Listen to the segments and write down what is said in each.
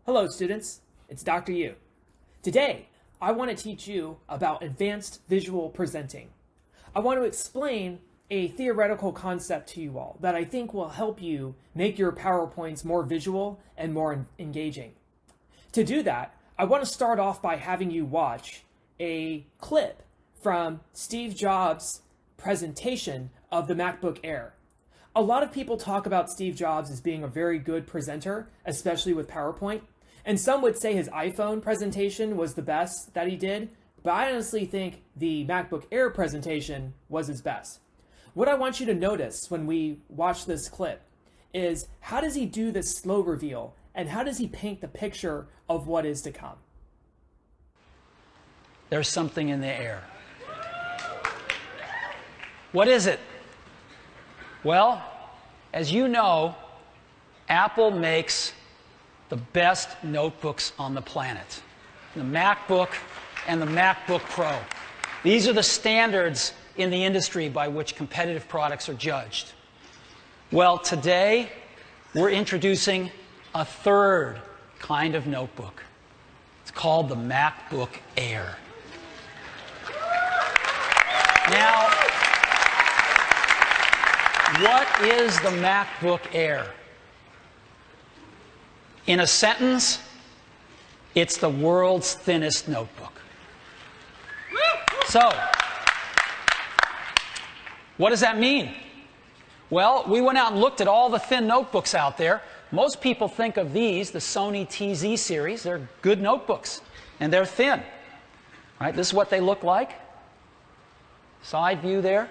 Hello students, it's Dr. Yu. Today, I want to teach you about advanced visual presenting. I want to explain a theoretical concept to you all that I think will help you make your PowerPoints more visual and more engaging. To do that, I want to start off by having you watch a clip from Steve Jobs' presentation of the MacBook Air. A lot of people talk about Steve Jobs as being a very good presenter, especially with PowerPoint. And some would say his iPhone presentation was the best that he did, but I honestly think the MacBook Air presentation was his best. What I want you to notice when we watch this clip is how does he do this slow reveal and how does he paint the picture of what is to come? There's something in the air. What is it? Well, as you know, Apple makes the best notebooks on the planet. The MacBook and the MacBook Pro. These are the standards in the industry by which competitive products are judged. Well, today we're introducing a third kind of notebook. It's called the MacBook Air. Now, what is the MacBook Air? In a sentence, it's the world's thinnest notebook. So, what does that mean? Well, we went out and looked at all the thin notebooks out there. Most people think of these, the Sony TZ series. They're good notebooks, and they're thin. Right? This is what they look like. Side view there.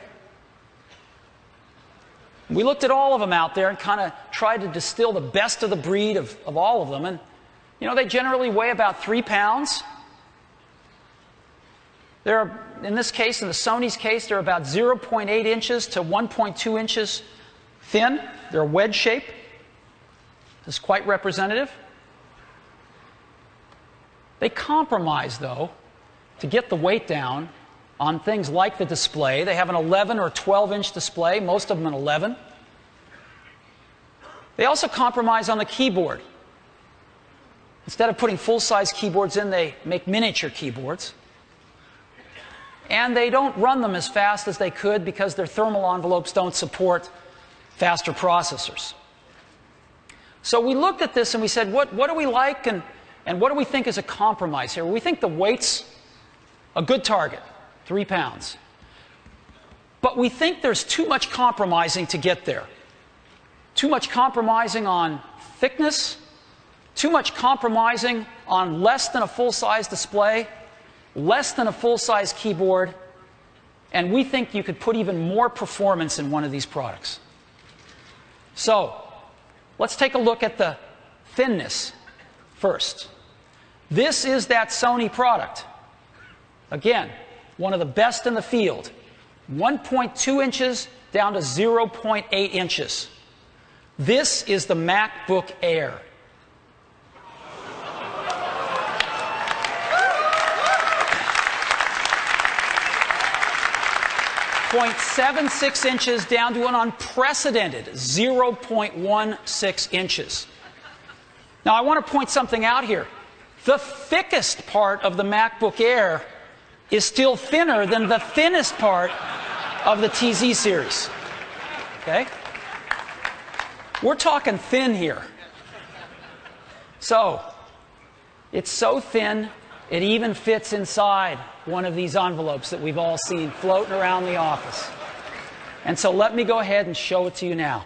We looked at all of them out there and kind of tried to distill the best of the breed of all of them. And, you know, they generally weigh about 3 pounds. They're, in this case, in the Sony's case, they're about 0.8 inches to 1.2 inches thin. They're a wedge shape. This is quite representative. They compromise, though, to get the weight down on things like the display. They have an 11 or 12-inch display, most of them an 11. They also compromise on the keyboard. Instead of putting full-size keyboards in, they make miniature keyboards. And they don't run them as fast as they could because their thermal envelopes don't support faster processors. So we looked at this and we said, what do we like and what do we think is a compromise here? We think the weight's a good target. 3 pounds. But we think there's too much compromising to get there. Too much compromising on thickness, too much compromising on less than a full-size display, less than a full-size keyboard, and we think you could put even more performance in one of these products. So, let's take a look at the thinness first. This is that Sony product. Again, one of the best in the field. 1.2 inches down to 0.8 inches. This is the MacBook Air. .76 inches down to an unprecedented 0.16 inches. Now, I want to point something out here. The thickest part of the MacBook Air is still thinner than the thinnest part of the TZ series. Okay? We're talking thin here. So, it's so thin, it even fits inside one of these envelopes that we've all seen floating around the office. And so let me go ahead and show it to you now.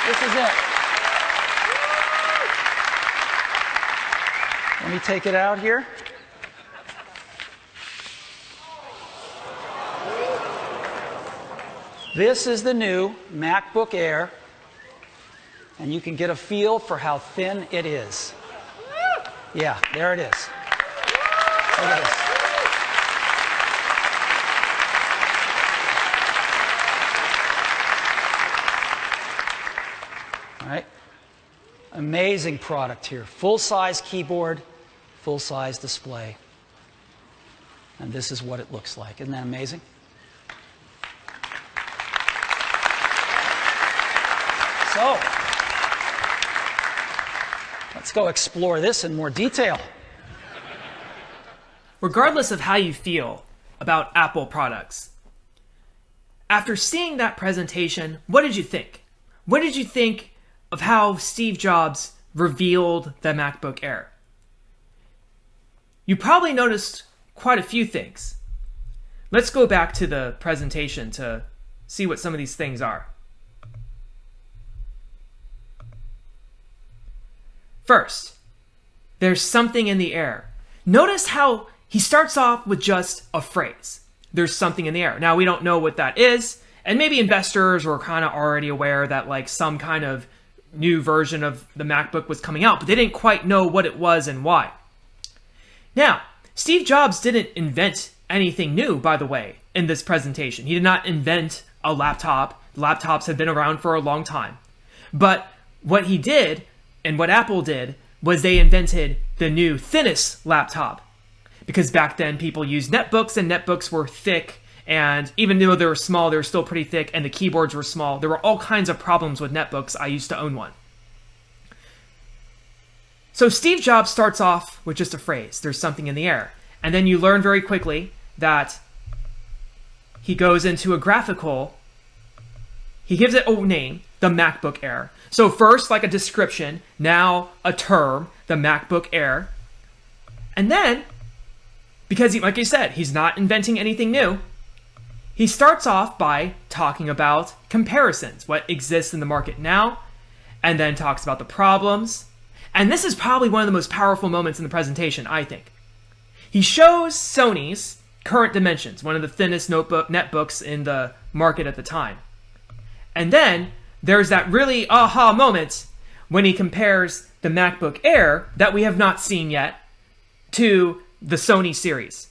This is it. Let me take it out here. This is the new MacBook Air, and you can get a feel for how thin it is. Yeah, there it is. Look at this. All right. Amazing product here. Full-size keyboard, full-size display. And this is what it looks like. Isn't that amazing? So, let's go explore this in more detail. Regardless of how you feel about Apple products, after seeing that presentation, what did you think? What did you think of how Steve Jobs revealed the MacBook Air? You probably noticed quite a few things. Let's go back to the presentation to see what some of these things are. First, there's something in the air. Notice how he starts off with just a phrase. There's something in the air. Now, we don't know what that is, and maybe investors were kind of already aware that like some kind of new version of the MacBook was coming out, but they didn't quite know what it was and why. Now, Steve Jobs didn't invent anything new, by the way, in this presentation. He did not invent a laptop. Laptops have been around for a long time. But what he did, and what Apple did, was they invented the new thinnest laptop. Because back then people used netbooks, and netbooks were thick, and even though they were small, they were still pretty thick, and the keyboards were small. There were all kinds of problems with netbooks. I used to own one. So Steve Jobs starts off with just a phrase, there's something in the air. And then you learn very quickly that he goes into a graphical, he gives it a name, the MacBook Air. So first, like a description, now a term, the MacBook Air. And then, because like I said, he's not inventing anything new, he starts off by talking about comparisons, what exists in the market now, and then talks about the problems. And this is probably one of the most powerful moments in the presentation, I think. He shows Sony's current dimensions, one of the thinnest netbooks in the market at the time. And then there's that really aha moment when he compares the MacBook Air that we have not seen yet to the Sony series.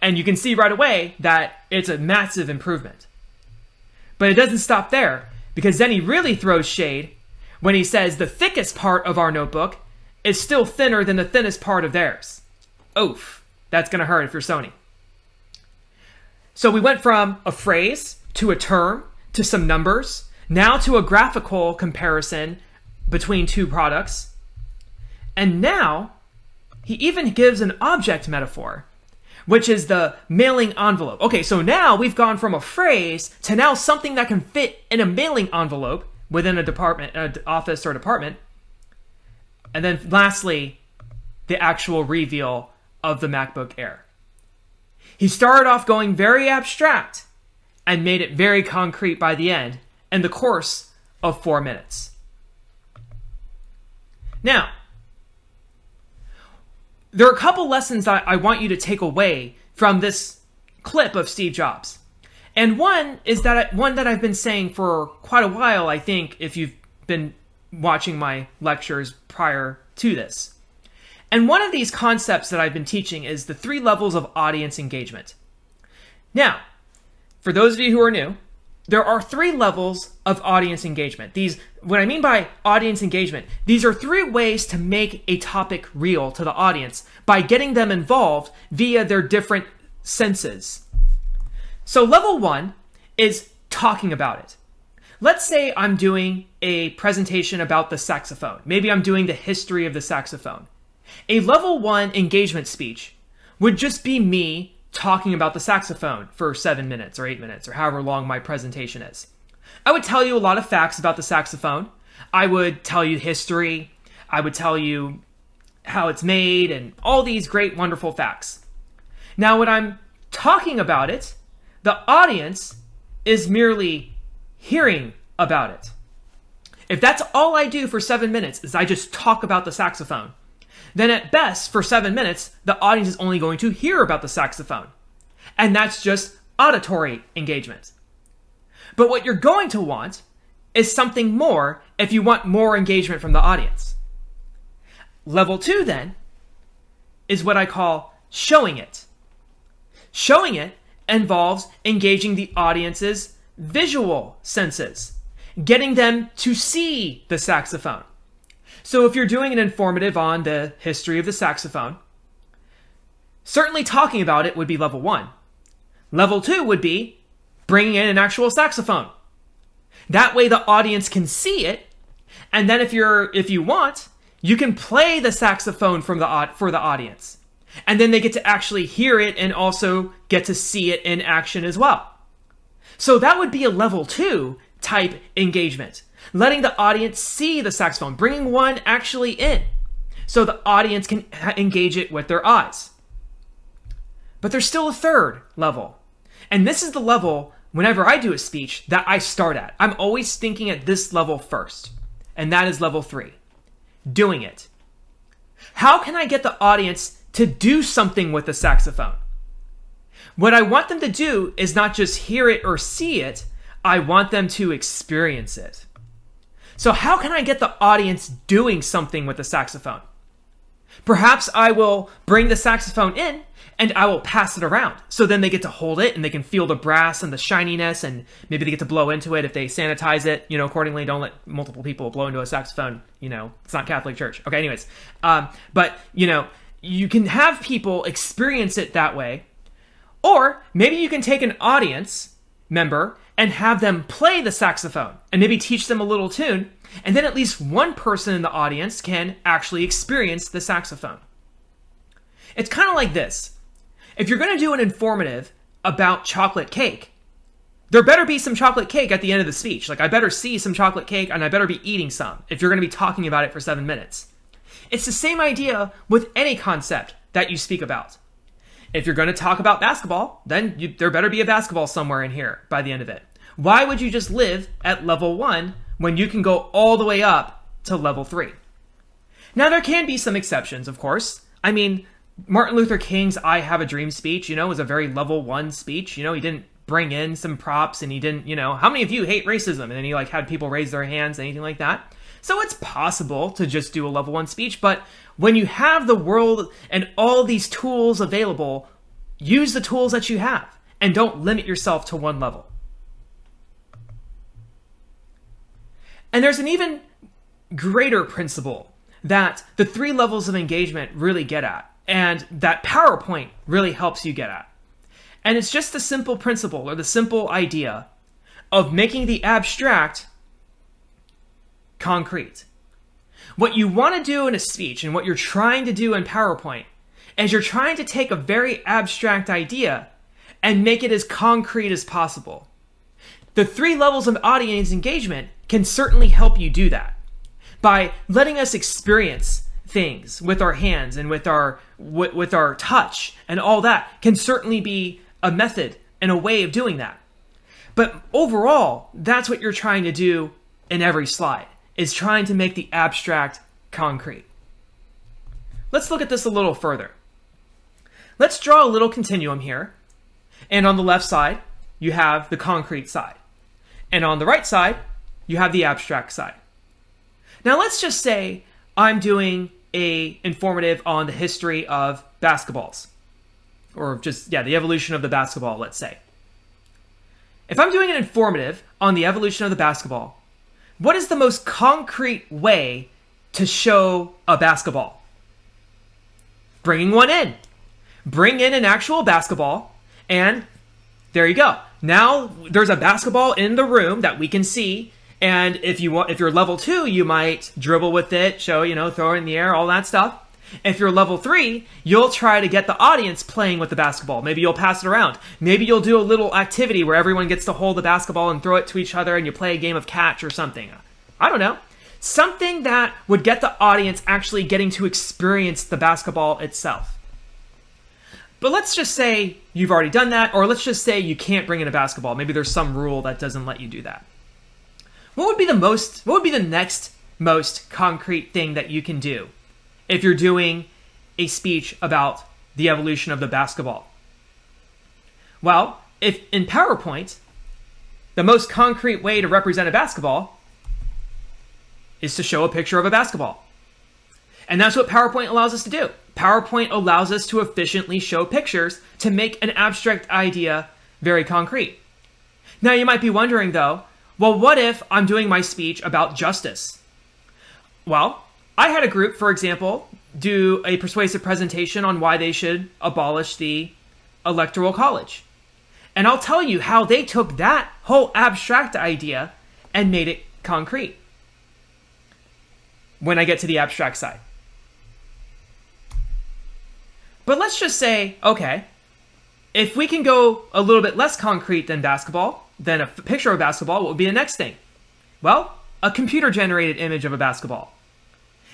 And you can see right away that it's a massive improvement. But it doesn't stop there, because then he really throws shade when he says the thickest part of our notebook is still thinner than the thinnest part of theirs. Oof, that's going to hurt if you're Sony. So we went from a phrase to a term to some numbers, now to a graphical comparison between two products. And now he even gives an object metaphor, which is the mailing envelope. Okay, so now we've gone from a phrase to now something that can fit in a mailing envelope within a department, an office or department. And then lastly, the actual reveal of the MacBook Air. He started off going very abstract and made it very concrete by the end in the course of 4 minutes. Now, there are a couple lessons that I want you to take away from this clip of Steve Jobs. And one is that one that I've been saying for quite a while, I think, if you've been watching my lectures prior to this. And one of these concepts that I've been teaching is the 3 levels of audience engagement. Now, for those of you who are new, there are 3 levels of audience engagement. What I mean by audience engagement, these are 3 ways to make a topic real to the audience by getting them involved via their different senses. So level 1 is talking about it. Let's say I'm doing a presentation about the saxophone. Maybe I'm doing the history of the saxophone. A level 1 engagement speech would just be me talking about the saxophone for 7 minutes or 8 minutes or however long my presentation is. I would tell you a lot of facts about the saxophone. I would tell you history. I would tell you how it's made and all these great, wonderful facts. Now, when I'm talking about it, the audience is merely hearing about it. If that's all I do for 7 minutes is I just talk about the saxophone, then at best, for 7 minutes, the audience is only going to hear about the saxophone. And that's just auditory engagement. But what you're going to want is something more if you want more engagement from the audience. Level 2, then, is what I call showing it. Showing it involves engaging the audience's visual senses, getting them to see the saxophone. So if you're doing an informative on the history of the saxophone, Certainly talking about it would be level 1. Level 2 would be bringing in an actual saxophone. That way the audience can see it, and then if you want, you can play the saxophone for the audience. And then they get to actually hear it and also get to see it in action as well. So that would be a level 2 type engagement. Letting the audience see the saxophone, bringing one actually in so the audience can engage it with their eyes. But there's still a third level. And this is the level, whenever I do a speech, that I start at. I'm always thinking at this level first. And that is level 3. Doing it. How can I get the audience to do something with the saxophone? What I want them to do is not just hear it or see it, I want them to experience it. So how can I get the audience doing something with the saxophone? Perhaps I will bring the saxophone in and I will pass it around. So then they get to hold it and they can feel the brass and the shininess, and maybe they get to blow into it if they sanitize it, accordingly. Don't let multiple people blow into a saxophone. It's not Catholic Church. Okay, anyways. But you can have people experience it that way. Or maybe you can take an audience member and have them play the saxophone and maybe teach them a little tune. And then at least one person in the audience can actually experience the saxophone. It's kind of like this. If you're going to do an informative about chocolate cake, there better be some chocolate cake at the end of the speech. Like, I better see some chocolate cake and I better be eating some if you're going to be talking about it for 7 minutes. It's the same idea with any concept that you speak about. If you're going to talk about basketball, then there better be a basketball somewhere in here by the end of it. Why would you just live at level 1 when you can go all the way up to level 3? Now, there can be some exceptions, of course. I mean, Martin Luther King's I Have a Dream speech, was a very level 1 speech. He didn't bring in some props, and he didn't, how many of you hate racism? And then he had people raise their hands, anything like that. So it's possible to just do a level 1 speech, but when you have the world and all these tools available, use the tools that you have and don't limit yourself to one level. And there's an even greater principle that the 3 levels of engagement really get at, and that PowerPoint really helps you get at. And it's just the simple principle or the simple idea of making the abstract concrete. What you want to do in a speech and what you're trying to do in PowerPoint is you're trying to take a very abstract idea and make it as concrete as possible. The 3 levels of audience engagement can certainly help you do that by letting us experience things with our hands and with our touch, and all that can certainly be a method and a way of doing that. But overall, that's what you're trying to do in every slide, is trying to make the abstract concrete. Let's look at this a little further. Let's draw a little continuum here. And on the left side, you have the concrete side. And on the right side, you have the abstract side. Now let's just say I'm doing a informative on the history of basketballs. Or just, the evolution of the basketball, let's say. If I'm doing an informative on the evolution of the basketball, what is the most concrete way to show a basketball? Bringing one in. Bring in an actual basketball, and there you go. Now there's a basketball in the room that we can see, and if you're level 2, you might dribble with it, throw it in the air, all that stuff. If you're level 3, you'll try to get the audience playing with the basketball. Maybe you'll pass it around. Maybe you'll do a little activity where everyone gets to hold the basketball and throw it to each other, and you play a game of catch or something. I don't know. Something that would get the audience actually getting to experience the basketball itself. But let's just say you've already done that, or let's just say you can't bring in a basketball. Maybe there's some rule that doesn't let you do that. What would be the next most concrete thing that you can do if you're doing a speech about the evolution of the basketball? Well, if in PowerPoint, the most concrete way to represent a basketball is to show a picture of a basketball. And that's what PowerPoint allows us to do. PowerPoint allows us to efficiently show pictures to make an abstract idea very concrete. Now you might be wondering though, well, what if I'm doing my speech about justice? Well, I had a group, for example, do a persuasive presentation on why they should abolish the Electoral College. And I'll tell you how they took that whole abstract idea and made it concrete when I get to the abstract side. But let's just say, okay, if we can go a little bit less concrete than basketball, than a picture of basketball, what would be the next thing? Well, a computer-generated image of a basketball.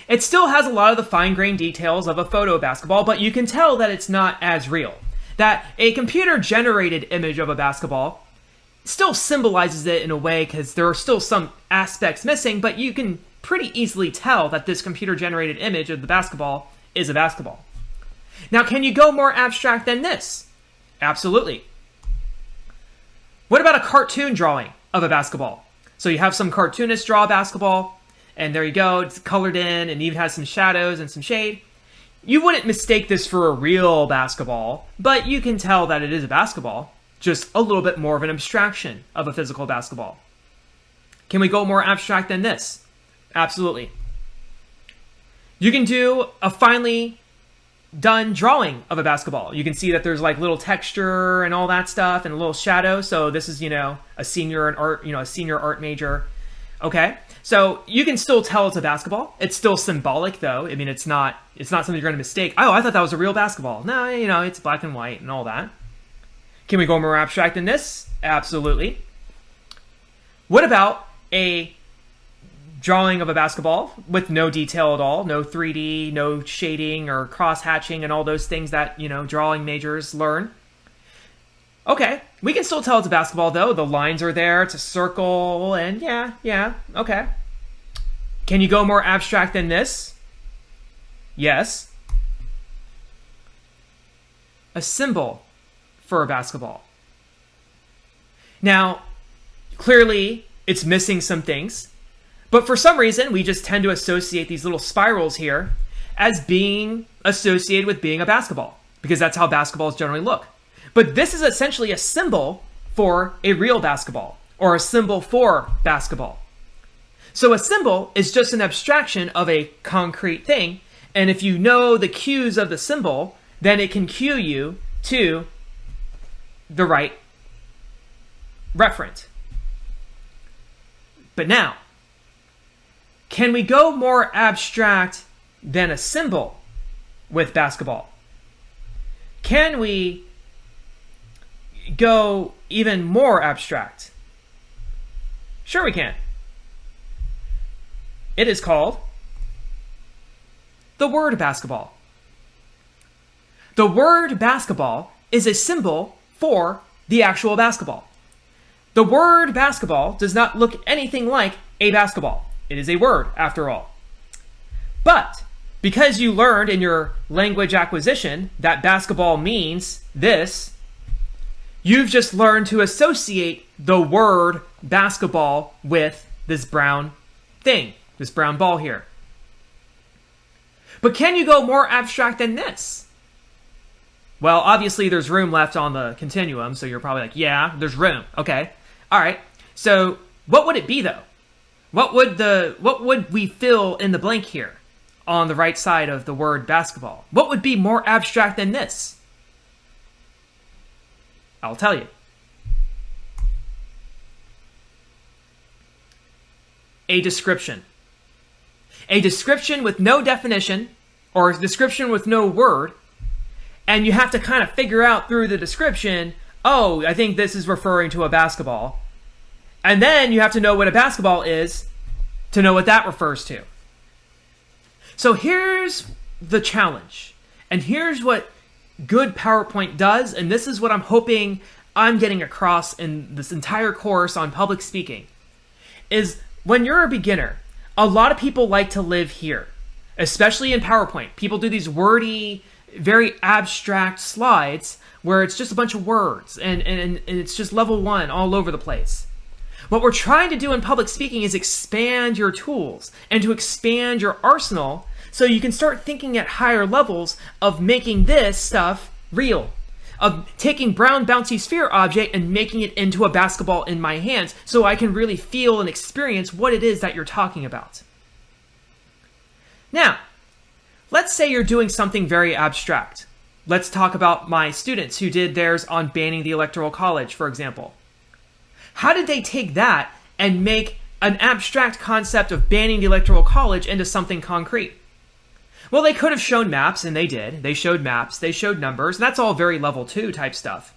It still has a lot of the fine-grained details of a photo of basketball, but you can tell that it's not as real. That a computer-generated image of a basketball still symbolizes it in a way because there are still some aspects missing, but you can pretty easily tell that this computer-generated image of the basketball is a basketball. Now, can you go more abstract than this? Absolutely. What about a cartoon drawing of a basketball? So you have some cartoonist draw a basketball, and there you go, it's colored in, and even has some shadows and some shade. You wouldn't mistake this for a real basketball, but you can tell that it is a basketball, just a little bit more of an abstraction of a physical basketball. Can we go more abstract than this? Absolutely. You can do a finely done drawing of a basketball. You can see that there's like little texture and all that stuff and a little shadow. So this is, a senior in art, a senior art major. Okay. So you can still tell it's a basketball. It's still symbolic though. I mean, it's not something you're going to mistake. Oh, I thought that was a real basketball. No, it's black and white and all that. Can we go more abstract than this? Absolutely. What about a drawing of a basketball with no detail at all, no 3D, no shading or cross-hatching and all those things that, drawing majors learn? Okay, we can still tell it's a basketball though. The lines are there, it's a circle, and yeah, okay. Can you go more abstract than this? Yes. A symbol for a basketball. Now, clearly, it's missing some things. But for some reason, we just tend to associate these little spirals here as being associated with being a basketball, because that's how basketballs generally look. But this is essentially a symbol for a real basketball, or a symbol for basketball. So a symbol is just an abstraction of a concrete thing, and if you know the cues of the symbol, then it can cue you to the right referent. But now, can we go more abstract than a symbol with basketball? Can we go even more abstract? Sure we can. It is called the word basketball. The word basketball is a symbol for the actual basketball. The word basketball does not look anything like a basketball. It is a word, after all. But because you learned in your language acquisition that basketball means this, you've just learned to associate the word basketball with this brown thing, this brown ball here. But can you go more abstract than this? Well, obviously there's room left on the continuum, so you're probably like, yeah, there's room. Okay. All right. So what would it be though? What would we fill in the blank here on the right side of the word basketball? What would be more abstract than this? I'll tell you. A description. A description with no definition, or a description with no word, and you have to kind of figure out through the description, oh, I think this is referring to a basketball. And then you have to know what a basketball is to know what that refers to. So here's the challenge. And here's what good PowerPoint does. And this is what I'm hoping I'm getting across in this entire course on public speaking. Is when you're a beginner, a lot of people like to live here, especially in PowerPoint. People do these wordy, very abstract slides where it's just a bunch of words and it's just level one all over the place. What we're trying to do in public speaking is expand your tools and to expand your arsenal so you can start thinking at higher levels of making this stuff real, of taking brown bouncy sphere object and making it into a basketball in my hands so I can really feel and experience what it is that you're talking about. Now, Let's say you're doing something very abstract. Let's talk about my students who did theirs on banning the Electoral College, for example. How did they take that and make an abstract concept of banning the Electoral College into something concrete? Well, they could have shown maps, and they did. They showed maps, they showed numbers, and that's all very level 2 type stuff.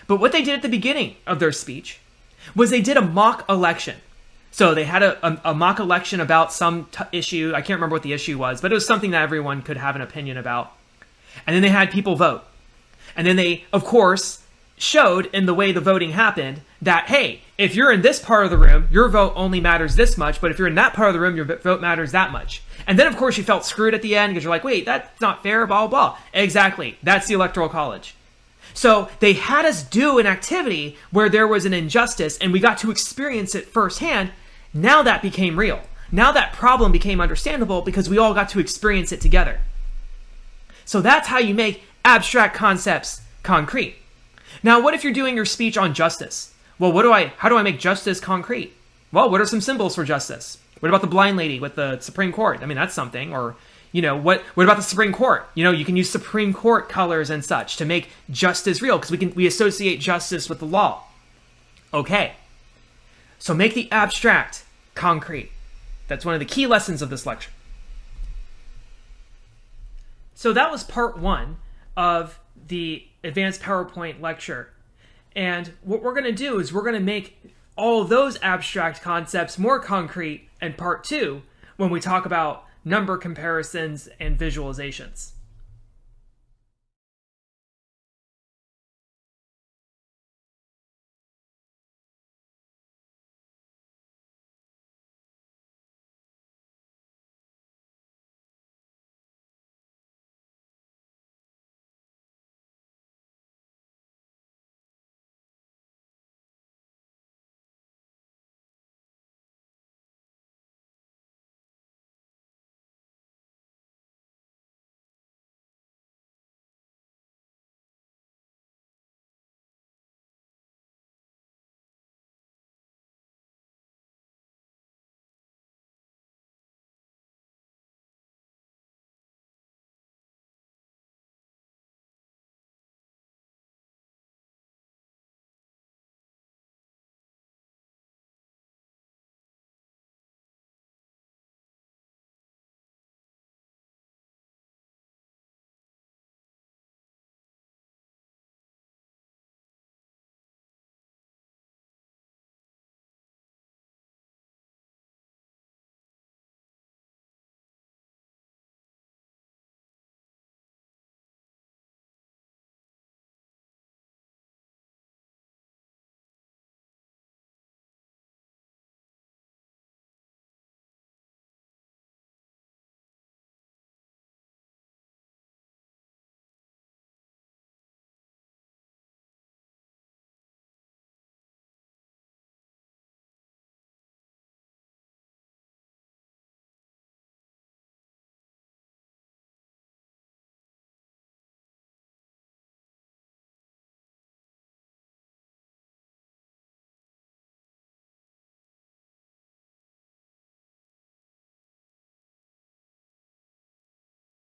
But what they did at the beginning of their speech was they did a mock election. So they had a mock election about some issue. I can't remember what the issue was, but it was something that everyone could have an opinion about. And then they had people vote. And then they, of course, showed in the way the voting happened that, hey, if you're in this part of the room, your vote only matters this much, but if you're in that part of the room, your vote matters that much. And then, of course, you felt screwed at the end because you're like, wait, that's not fair, blah, blah, blah. Exactly. That's the Electoral College. So they had us do an activity where there was an injustice and we got to experience it firsthand. Now that became real. Now that problem became understandable because we all got to experience it together. So that's how you make abstract concepts concrete. Now, what if you're doing your speech on justice? Well, how do I make justice concrete? Well, what are some symbols for justice? What about the blind lady with the Supreme Court? I mean, that's something. Or, what about the Supreme Court? You can use Supreme Court colors and such to make justice real because we associate justice with the law. Okay. So make the abstract concrete. That's one of the key lessons of this lecture. So that was part 1 of the advanced PowerPoint lecture. And what we're going to do is we're going to make all of those abstract concepts more concrete in part 2 when we talk about number comparisons and visualizations.